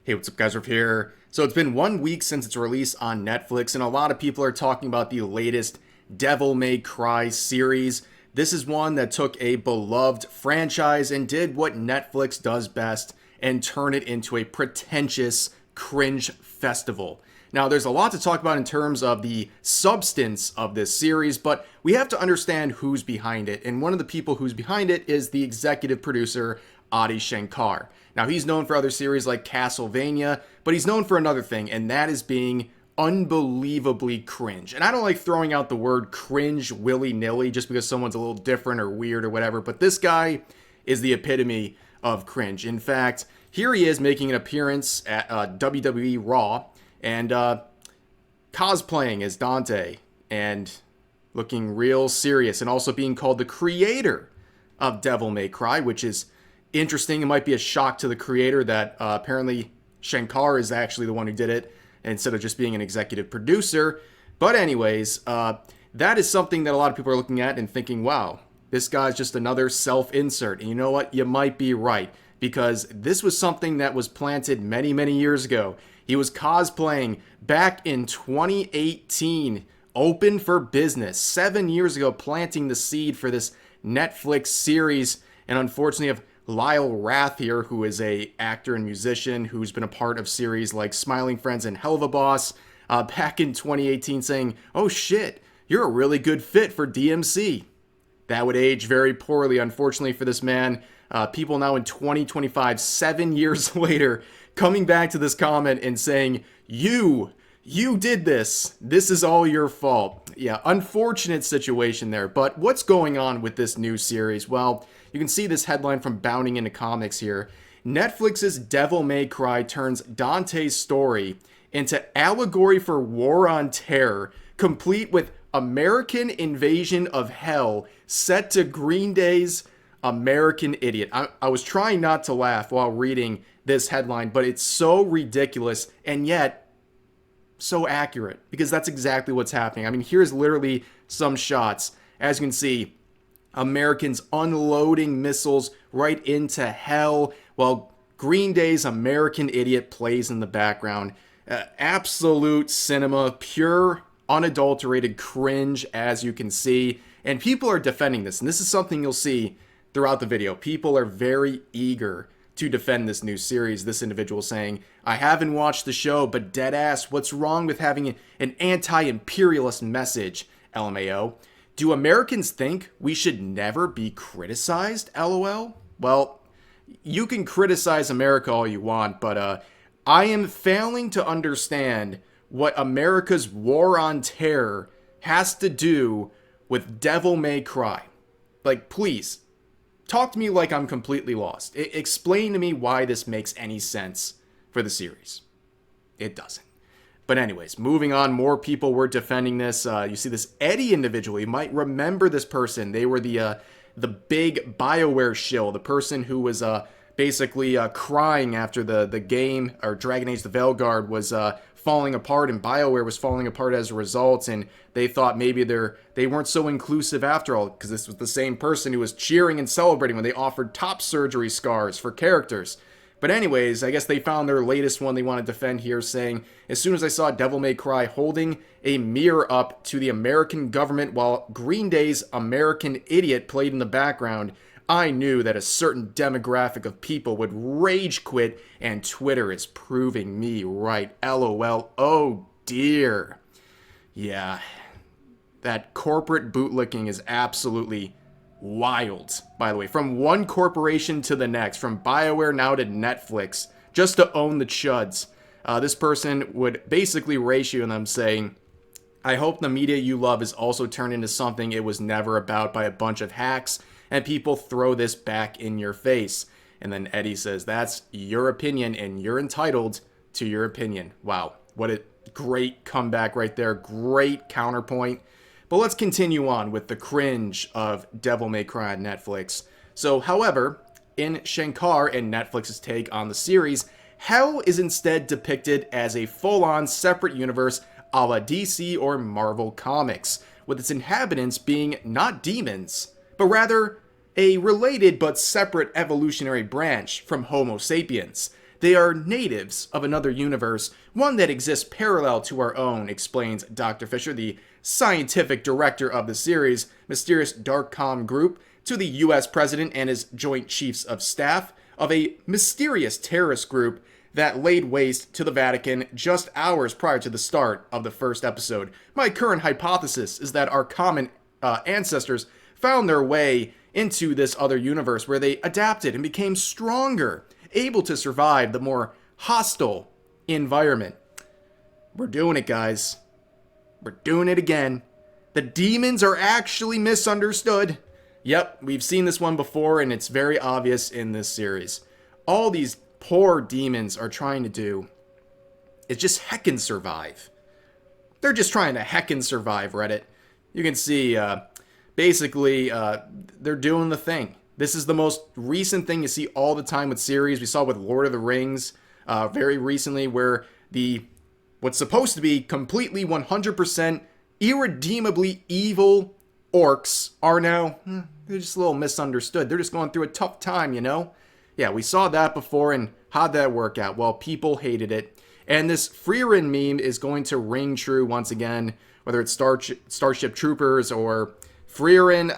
Hey, what's up, guys? We're here. So it's been 1 week since its release on Netflix, and a lot of people are talking about the latest Devil May Cry series. This is one that took a beloved franchise and did what Netflix does best and turn it into a pretentious cringe festival. Now, there's a lot to talk about in terms of the substance of this series, but we have to understand who's behind it. And one of the people who's behind it is the executive producer, Shankar. Now, he's known for other series like Castlevania, but he's known for another thing, and that is being unbelievably cringe. And I don't like throwing out the word cringe willy-nilly just because someone's a little different or weird or whatever, but this guy is the epitome of cringe. In fact, here he is making an appearance at WWE Raw and cosplaying as Dante and looking real serious, and also being called the creator of Devil May Cry, which is interesting. It might be a shock to the creator that apparently Shankar is actually the one who did it instead of just being an executive producer. But anyways, that is something that a lot of people are looking at and thinking, wow, this guy's just another self-insert. And you know what? You might be right, because this was something that was planted many, many years ago. He was cosplaying back in 2018, open for business, 7 years ago, planting the seed for this Netflix series. And unfortunately, of Lyle Rath here, who is a actor and musician who's been a part of series like Smiling Friends and Hell of a Boss, back in 2018 saying, oh shit, you're a really good fit for DMC. That would age very poorly, unfortunately, for this man. People now in 2025, 7 years later, coming back to this comment and saying, you did this. This is all your fault. Yeah, unfortunate situation there. But what's going on with this new series? Well, you can see this headline from Bounding into Comics here. Netflix's Devil May Cry turns Dante's story into allegory for war on terror, complete with American invasion of hell set to Green Day's American Idiot. I was trying not to laugh while reading this headline, but it's so ridiculous and yet so accurate, because that's exactly what's happening. I mean, here's literally some shots. As you can see, Americans unloading missiles right into hell while Green Day's American Idiot plays in the background. Absolute cinema, pure, unadulterated cringe, as you can see. And people are defending this, and this is something you'll see throughout the video. People are very eager to defend this new series. This individual saying, I haven't watched the show, but deadass, what's wrong with having an anti-imperialist message? LMAO. Do Americans think we should never be criticized? LOL. Well, you can criticize America all you want, but I am failing to understand what America's war on terror has to do with Devil May Cry. Like, please, talk to me like I'm completely lost. Explain to me why this makes any sense for the series. It doesn't. But anyways, moving on, more people were defending this. You see this Eddie individual. You might remember this person. They were the big BioWare shill, the person who was basically crying after the game, or Dragon Age the Veilguard, was falling apart, and BioWare was falling apart as a result, and they thought maybe they weren't so inclusive after all, because this was the same person who was cheering and celebrating when they offered top surgery scars for characters. But anyways, I guess they found their latest one they want to defend here, saying, as soon as I saw Devil May Cry holding a mirror up to the American government while Green Day's American Idiot played in the background, I knew that a certain demographic of people would rage quit, and Twitter is proving me right. LOL. Oh dear. Yeah, that corporate bootlicking is absolutely wild, by the way. From one corporation to the next, from BioWare now to Netflix, just to own the chuds. This person would basically ratio them saying, I hope the media you love is also turned into something it was never about by a bunch of hacks, and people throw this back in your face. And then Eddie says, that's your opinion, and you're entitled to your opinion. Wow, what a great comeback right there. Great counterpoint. But let's continue on with the cringe of Devil May Cry on Netflix. So, however, in Shankar and Netflix's take on the series, hell is instead depicted as a full-on separate universe a la DC or Marvel Comics, with its inhabitants being not demons, but rather a related but separate evolutionary branch from Homo sapiens. They are natives of another universe, one that exists parallel to our own, explains Dr. Fisher, the scientific director of the series' mysterious Darkcom group, to the US president and his Joint Chiefs of Staff of a mysterious terrorist group that laid waste to the Vatican just hours prior to the start of the first episode. My current hypothesis is that our common ancestors found their way into this other universe where they adapted and became stronger, able to survive the more hostile environment. We're doing it, guys. We're doing it again. The demons are actually misunderstood. Yep, we've seen this one before, and it's very obvious in this series. All these poor demons are trying to do is just heckin' survive. They're just trying to heckin' survive, Reddit. You can see, basically, they're doing the thing. This is the most recent thing you see all the time with series. We saw with Lord of the Rings very recently, where what's supposed to be completely 100% irredeemably evil orcs are now, they're just a little misunderstood. They're just going through a tough time, you know? Yeah, we saw that before, and how'd that work out? Well, people hated it. And this Freerin meme is going to ring true once again, whether it's Starship Troopers or Freerin.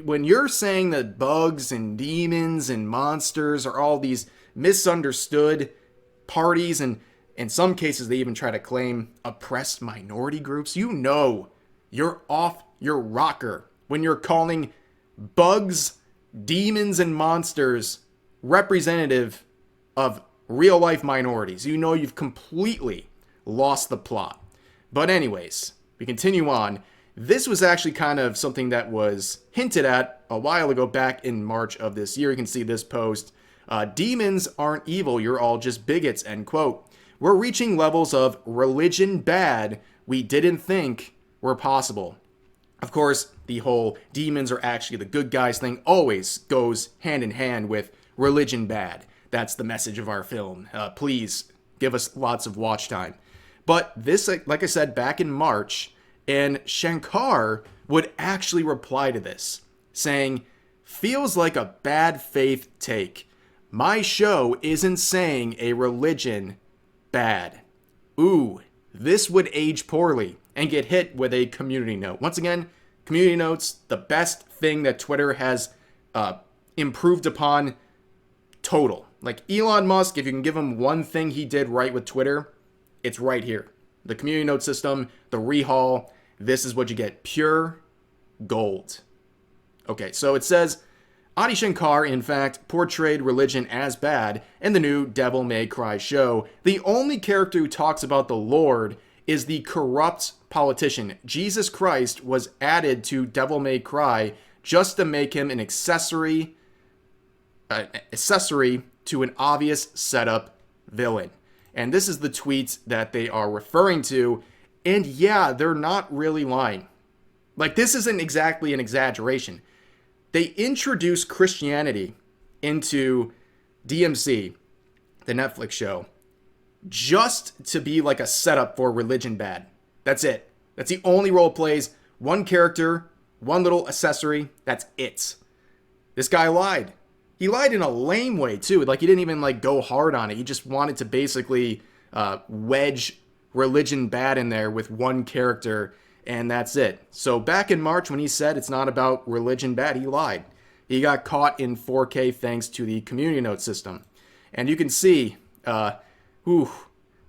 When you're saying that bugs and demons and monsters are all these misunderstood parties, and in some cases they even try to claim oppressed minority groups, you know you're off your rocker when you're calling bugs, demons, and monsters representative of real-life minorities. You know you've completely lost the plot. But anyways, we continue on. This was actually kind of something that was hinted at a while ago, back in March of this year. You can see this post. Demons aren't evil, you're all just bigots, end quote. We're reaching levels of religion bad we didn't think were possible. Of course, the whole demons are actually the good guys thing always goes hand in hand with religion bad. That's the message of our film. Please give us lots of watch time. But this, like I said, back in March, and Shankar would actually reply to this, saying, feels like a bad faith take. My show isn't saying a religion bad. Ooh, this would age poorly and get hit with a community note. Once again, community notes, the best thing that Twitter has improved upon total. Like Elon Musk, if you can give him one thing he did right with Twitter, it's right here. The community note system, the rehaul, this is what you get. Pure gold. Okay, so it says, Adi Shankar, in fact, portrayed religion as bad in the new Devil May Cry show. The only character who talks about the Lord is the corrupt politician. Jesus Christ was added to Devil May Cry just to make him an accessory to an obvious setup villain. And this is the tweet that they are referring to. And yeah, they're not really lying. Like, this isn't exactly an exaggeration. They introduced Christianity into DMC, the Netflix show, just to be like a setup for religion bad. That's it. That's the only role it plays. One character, one little accessory. That's it. This guy lied. He lied in a lame way, too. Like, he didn't even, like, go hard on it. He just wanted to basically wedge religion bad in there with one character, and that's it. So back in March, when he said it's not about religion bad, he lied. He got caught in 4K thanks to the community note system. And you can see, this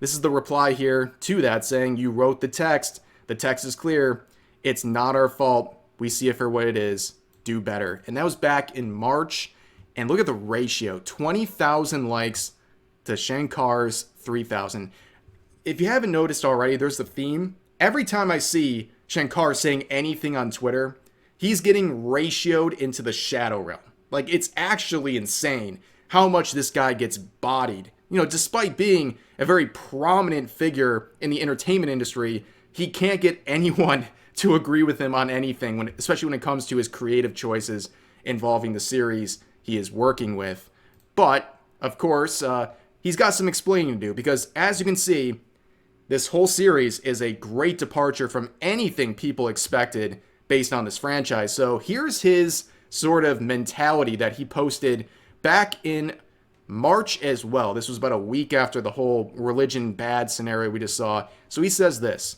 is the reply here to that, saying, you wrote the text. The text is clear. It's not our fault. We see it for what it is. Do better. And that was back in March. And look at the ratio, 20,000 likes to Shankar's 3,000. If you haven't noticed already, there's the theme. Every time I see Shankar saying anything on Twitter, he's getting ratioed into the shadow realm. Like, it's actually insane how much this guy gets bodied. You know, despite being a very prominent figure in the entertainment industry, he can't get anyone to agree with him on anything, especially when it comes to his creative choices involving the series he is working with. But, of course, he's got some explaining to do, because as you can see, this whole series is a great departure from anything people expected based on this franchise. So here's his sort of mentality that he posted back in March as well. This was about a week after the whole religion bad scenario we just saw. So he says this: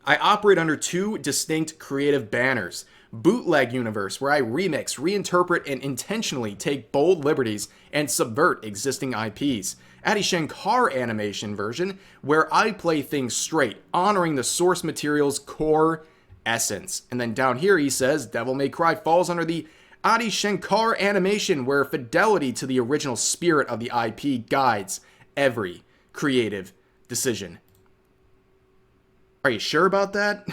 I operate under two distinct creative banners. Bootleg universe, where I remix, reinterpret, and intentionally take bold liberties and subvert existing IPs. Adi Shankar animation version, where I play things straight, honoring the source material's core essence. And then down here he says Devil May Cry falls under the Adi Shankar animation, where fidelity to the original spirit of the IP guides every creative decision. Are you sure about that?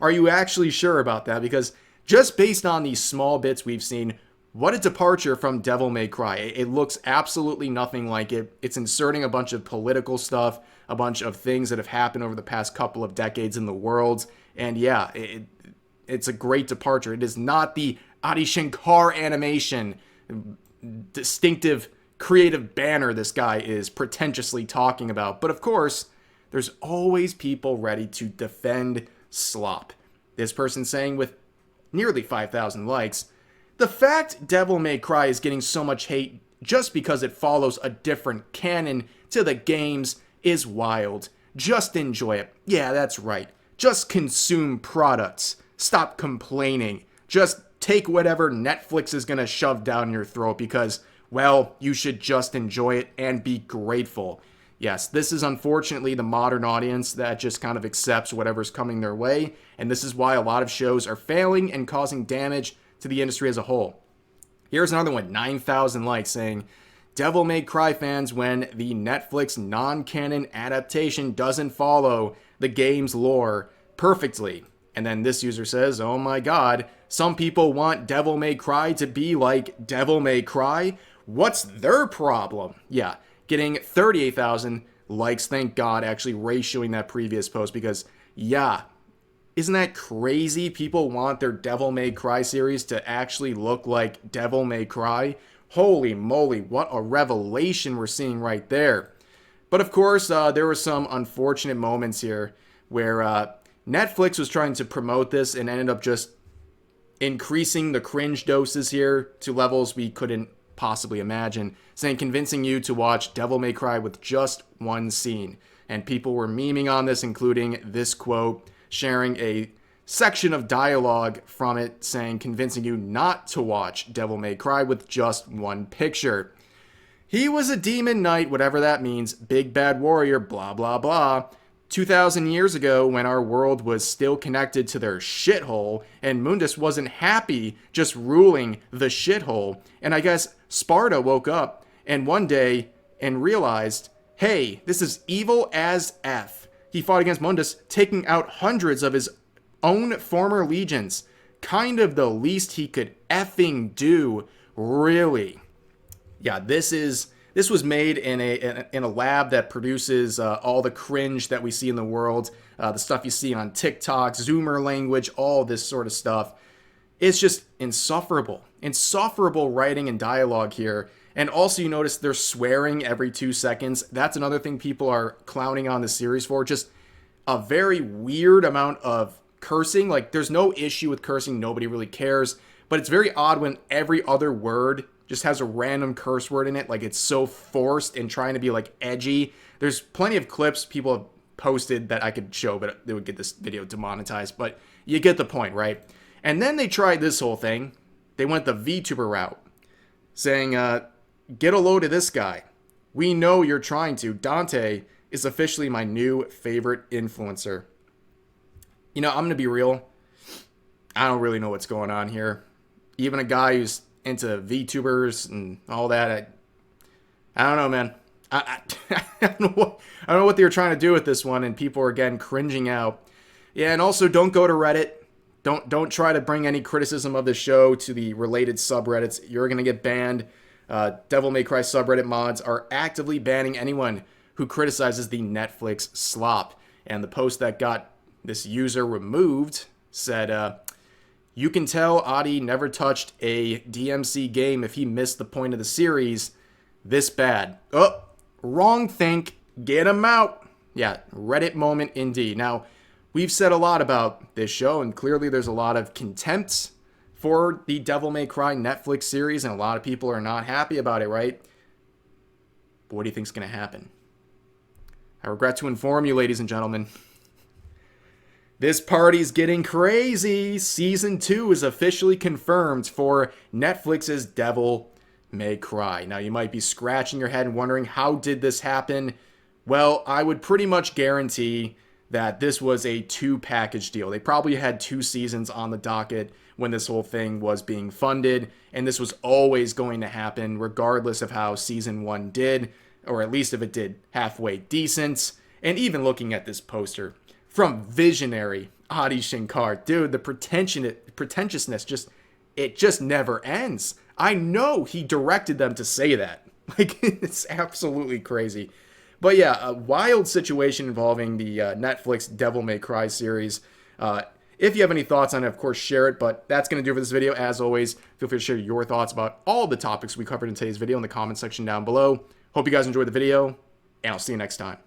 Are you actually sure about that? Because just based on these small bits we've seen, what a departure from Devil May Cry. It looks absolutely nothing like it. It's inserting a bunch of political stuff, a bunch of things that have happened over the past couple of decades in the world. And yeah, it's a great departure. It is not the Adi Shankar animation, distinctive creative banner this guy is pretentiously talking about. But of course, there's always people ready to defend slop. This person saying with nearly 5,000 likes, the fact Devil May Cry is getting so much hate just because it follows a different canon to the games is wild. Just enjoy it. Yeah, that's right. Just consume products. Stop complaining. Just take whatever Netflix is going to shove down your throat because, well, you should just enjoy it and be grateful. Yes, this is unfortunately the modern audience that just kind of accepts whatever's coming their way, and this is why a lot of shows are failing and causing damage to the industry as a whole. Here's another one, 9,000 likes, saying, Devil May Cry fans when the Netflix non-canon adaptation doesn't follow the game's lore perfectly. And then this user says, oh my god, some people want Devil May Cry to be like Devil May Cry? What's their problem? Yeah. Getting 38,000 likes, thank God, actually ratioing that previous post because, yeah, isn't that crazy? People want their Devil May Cry series to actually look like Devil May Cry. Holy moly, what a revelation we're seeing right there. But of course, there were some unfortunate moments here where Netflix was trying to promote this and ended up just increasing the cringe doses here to levels we couldn't possibly imagine, saying convincing you to watch Devil May Cry with just one scene. And people were memeing on this, including this quote, sharing a section of dialogue from it, saying convincing you not to watch Devil May Cry with just one picture. He was a demon knight, whatever that means, big bad warrior, blah blah blah. 2,000 years ago, when our world was still connected to their shithole, and Mundus wasn't happy just ruling the shithole, and I guess Sparta woke up and one day and realized, hey, this is evil as F. He fought against Mundus, taking out hundreds of his own former legions. Kind of the least he could effing do, really. Yeah, this was made in a lab that produces all the cringe that we see in the world, the stuff you see on TikTok, Zoomer language, all this sort of stuff. It's just insufferable writing and dialogue here. And also you notice they're swearing every 2 seconds. That's another thing people are clowning on the series for. Just a very weird amount of cursing. Like, there's no issue with cursing. Nobody really cares. But it's very odd when every other word just has a random curse word in it. Like, it's so forced and trying to be, like, edgy. There's plenty of clips people have posted that I could show, but they would get this video demonetized. But you get the point, right? And then they tried this whole thing. They went the VTuber route, saying, get a load of this guy. We know you're trying to. Dante is officially my new favorite influencer. You know, I'm going to be real. I don't really know what's going on here. Even a guy who's into VTubers and all that, I don't know, man. I don't know what they were trying to do with this one, and people are again cringing out. Yeah, and also don't go to Reddit. Don't try to bring any criticism of the show to the related subreddits. You're gonna get banned. Devil May Cry subreddit mods are actively banning anyone who criticizes the Netflix slop. And the post that got this user removed said, you can tell Adi never touched a DMC game if he missed the point of the series this bad. Oh, wrong think. Get him out. Yeah, Reddit moment indeed. Now, we've said a lot about this show, and clearly there's a lot of contempt for the Devil May Cry Netflix series, and a lot of people are not happy about it, right? But what do you think's going to happen? I regret to inform you, ladies and gentlemen, this party's getting crazy. Season 2 is officially confirmed for Netflix's Devil May Cry. Now, you might be scratching your head and wondering, how did this happen? Well, I would pretty much guarantee that this was a 2-package deal. They probably had 2 seasons on the docket when this whole thing was being funded, and this was always going to happen regardless of how season 1 did, or at least if it did halfway decent. And even looking at this poster from visionary Adi Shankar, dude, the pretentiousness just never ends. I know he directed them to say that. Like, it's absolutely crazy. But yeah, a wild situation involving the Netflix Devil May Cry series. If you have any thoughts on it, of course, share it. But that's going to do it for this video. As always, feel free to share your thoughts about all the topics we covered in today's video in the comment section down below. Hope you guys enjoyed the video, and I'll see you next time.